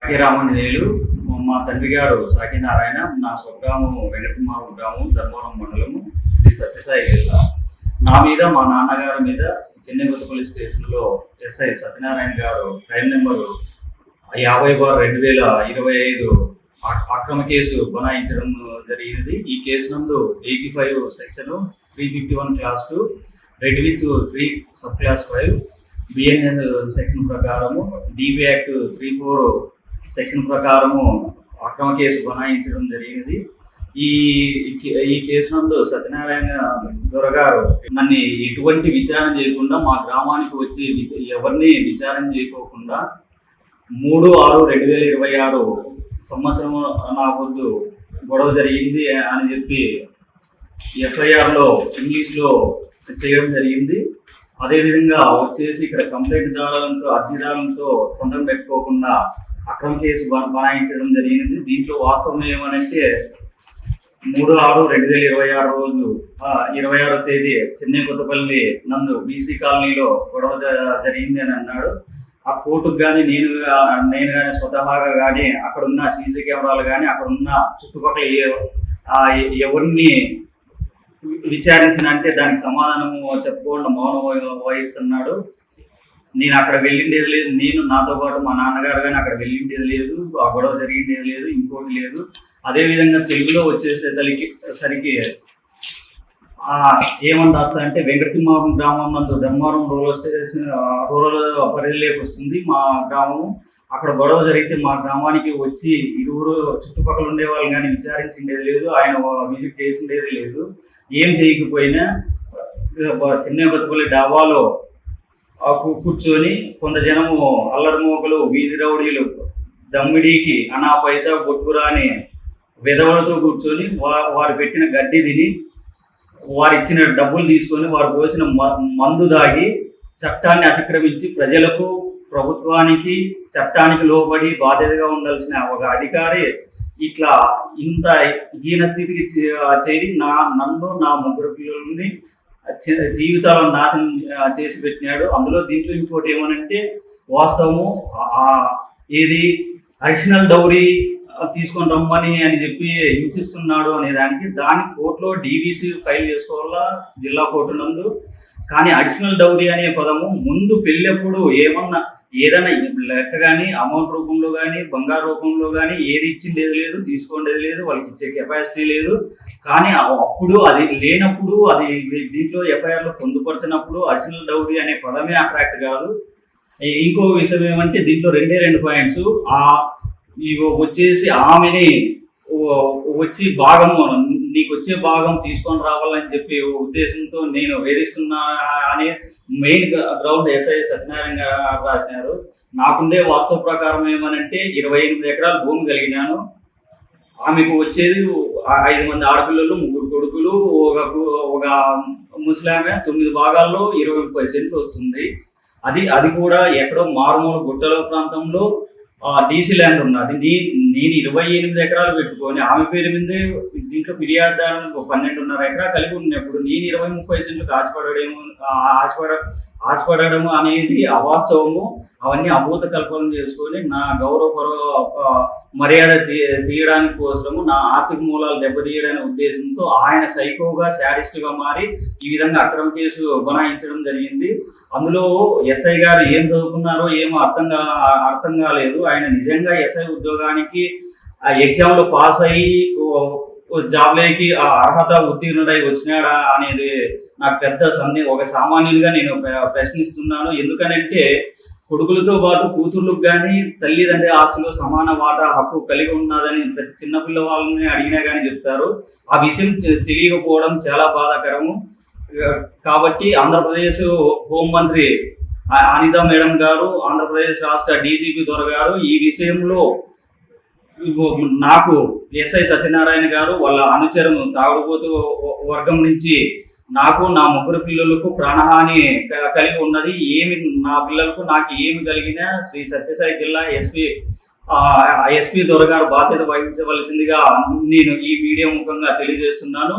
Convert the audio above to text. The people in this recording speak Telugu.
కె రామాంజనేయులు. మా తండ్రి గారు సాకినారాయణ. నా స్వగ్రామం వెంకటమారు గ్రామం, ధర్మవరం మండలము, శ్రీ సత్యసాయి జిల్లా. నా మీద మా నాన్నగారి మీద చెన్నైగొత్త పోలీస్ స్టేషన్లో ఎస్ఐ సత్యనారాయణ గారు క్రైమ్ నెంబరు 50/2025 అక్రమ కేసు బనాయించడం జరిగినది. ఈ కేసు నందు 85 section 351 class 2 red with 3 sub class 5 BNS section ప్రకారము, డిబి యాక్ట్ 34 సెక్షన్ ప్రకారము అక్రమ కేసు బనాయించడం జరిగినది. ఈ కేసు నందు సత్యనారాయణ దొరగారు నన్ను ఎటువంటి విచారణ చేయకుండా మా గ్రామానికి వచ్చి ఎవరిని విచారణ చేయకోకుండా 3/6/2026 సంవత్సరం నాకొద్దు గొడవ జరిగింది అని చెప్పి ఎఫ్ఐఆర్లో ఇంగ్లీష్లో చేయడం జరిగింది. అదేవిధంగా వచ్చేసి ఇక్కడ కంప్లైంట్ దారులతో అర్జీదారులతో సొంతం పెట్టుకోకుండా అక్రమ కేసు బనాయించడం జరిగింది. దీంట్లో వాస్తవం ఏమనంటే 3/6/2026 రోజు 26వ తేదీ చెన్నై కొత్తపల్లి నందు బీసీ కాలనీలో గొడవ జరిగింది అని అన్నాడు. ఆ కోర్టుకు కానీ నేను కానీ స్వతహాగా కానీ అక్కడున్న సీసీ కెమెరాలు కానీ అక్కడున్న చుట్టుపక్కల ఎవరిని విచారించినంటే దానికి సమాధానము చెప్పుకోకుండా మౌనం వహిస్తున్నాడు. నేను అక్కడ వెళ్ళిండేది లేదు, నేను నాతో పాటు మా నాన్నగారు కానీ అక్కడ వెళ్ళిండేది లేదు, ఆ గొడవ జరిగిండేది లేదు, ఇంకోటి లేదు. అదేవిధంగా తెలుగులో వచ్చేసరికి ఏమని రాస్తారంటే వెంకటమారు గ్రామం నందు ధర్మవరం రూరల్ పరిధిలోకి వస్తుంది మా గ్రామము. అక్కడ గొడవ జరిగితే మా గ్రామానికి వచ్చి ఇరువురు చుట్టుపక్కల ఉండేవాళ్ళు కానీ విచారించిండేది లేదు, ఆయన విజిట్ చేసిండేది లేదు. ఏం చేయకపోయినా చెన్నైగొత్తపల్లి డాబాలో కూర్చొని కొంత జనము అల్లరి మోకలు, వీధి రౌడీలు, దమ్మిడీకి అనా పైసా బొట్టుకురాని విధవలతో కూర్చొని వారు పెట్టిన గడ్డి తిని వారు ఇచ్చిన డబ్బులు తీసుకొని వారు పోసిన మందు దాగి చట్టాన్ని అతిక్రమించి ప్రజలకు, ప్రభుత్వానికి, చట్టానికి లోబడి బాధ్యతగా ఉండాల్సిన ఒక అధికారి ఇట్లా ఇంత హీన స్థితికి చేరి నన్ను నా ముగ్గురు పిల్లలని జీవితాలను నాశనం చేసి పెట్టినాడు. అందులో దీంట్లో ఇంకోటి ఏమనంటే వాస్తవము ఏది అడిషనల్ డౌరీ తీసుకొని రమ్మని అని చెప్పి హింసిస్తున్నాడు అనే దాని కోర్టులో డీబీసీ ఫైల్ చేసుకోవాలా జిల్లా కోర్టు నందు. కానీ అడిషనల్ డౌరీ అనే పదము ముందు పెళ్ళప్పుడు ఏదైనా లెక్క కానీ అమౌంట్ రూపంలో కానీ బంగారు రూపంలో కానీ ఏది ఇచ్చిండేది లేదు, తీసుకోండేది లేదు, వాళ్ళకి ఇచ్చే కెపాసిటీ లేదు. కానీ అప్పుడు అది లేనప్పుడు అది దీంట్లో ఎఫ్ఐఆర్లో పొందుపరిచినప్పుడు అడిషనల్ డౌరీ అనే పదమే అట్రాక్ట్ కాదు. ఇంకో విషయం ఏమంటే దీంట్లో 2 పాయింట్స్. వచ్చేసి ఆమెని వచ్చి భాగము నీకు వచ్చే భాగం తీసుకొని రావాలని చెప్పి ఉద్దేశంతో నేను వేధిస్తున్నా అనే మెయిన్ గ్రౌండ్ ఎస్ఐ సత్యనారాయణ గారు రాసినారు. నాకుండే వాస్తవ ప్రకారం ఏమనంటే 28 ఎకరాల భూమి కలిగినాను. ఆమెకు వచ్చేది 5 మంది ఆడపిల్లలు, 3 కొడుకులు, ఒక ముసలామె, 9 భాగాల్లో 20-30 సెంట్లు వస్తుంది. అది కూడా ఎక్కడో మారుమూల గుట్టల ప్రాంతంలో డీసీ ల్యాండ్ ఉన్నది. నేను 28 ఎకరాలు పెట్టుకొని ఆమె పేరు మీదే దీంట్లో ఫిర్యాదుదారులు 12.5 ఎకరాలు కలిగి ఉన్నప్పుడు నేను 20-30 సెంట్లకు ఆశపడము అనేది అవాస్తవము. అవన్నీ అభూత కల్పన చేసుకొని నా గౌరవ మర్యాద తీయడానికి కోసము, నా ఆర్థిక మూలాలు దెబ్బతీయడానికి ఉద్దేశంతో ఆయన సైకోగా, శాడిస్ట్గా మారి ఈ విధంగా అక్రమ కేసు బనాయించడం జరిగింది. అందులో ఎస్ఐ గారు ఏం చదువుకున్నారో ఏమో అర్థం కాలేదు. ఆయన నిజంగా ఎస్ఐ ఉద్యోగానికి ఎగ్జామ్లో పాస్ అయ్యి జాబ్లోకి అర్హత ఉత్తీర్ణుడై వచ్చినాడా అనేది నాకు పెద్ద ఒక సామాన్యుడిగా నేను ప్రశ్నిస్తున్నాను. ఎందుకనంటే కొడుకులతో పాటు కూతుర్లకు కానీ తల్లిదండ్రి ఆస్తిలో సమాన వాటా హక్కు కలిగి ఉన్నదని ప్రతి చిన్నపిల్ల వాళ్ళని అడిగినా కానీ చెప్తారు. ఆ విషయం తెలియకపోవడం చాలా బాధాకరము. కాబట్టి ఆంధ్రప్రదేశ్ హోంమంత్రి అనితా మేడం గారు, ఆంధ్రప్రదేశ్ రాష్ట్ర డీజీపీ దొర గారు ఈ విషయంలో నాకు ఎస్ఐ సత్యనారాయణ గారు వాళ్ళ అనుచరం తాగుడుపోతూ వర్గం నుంచి నాకు, నా 3 పిల్లలకు ప్రాణహాని కలిగి ఉన్నది. నా పిల్లలకు నాకు ఏమి కలిగినా శ్రీ సత్యసాయి జిల్లా ఎస్పీ దొర గారు బాధ్యత వహించవలసిందిగా నేను ఈ మీడియా ముఖంగా తెలియజేస్తున్నాను.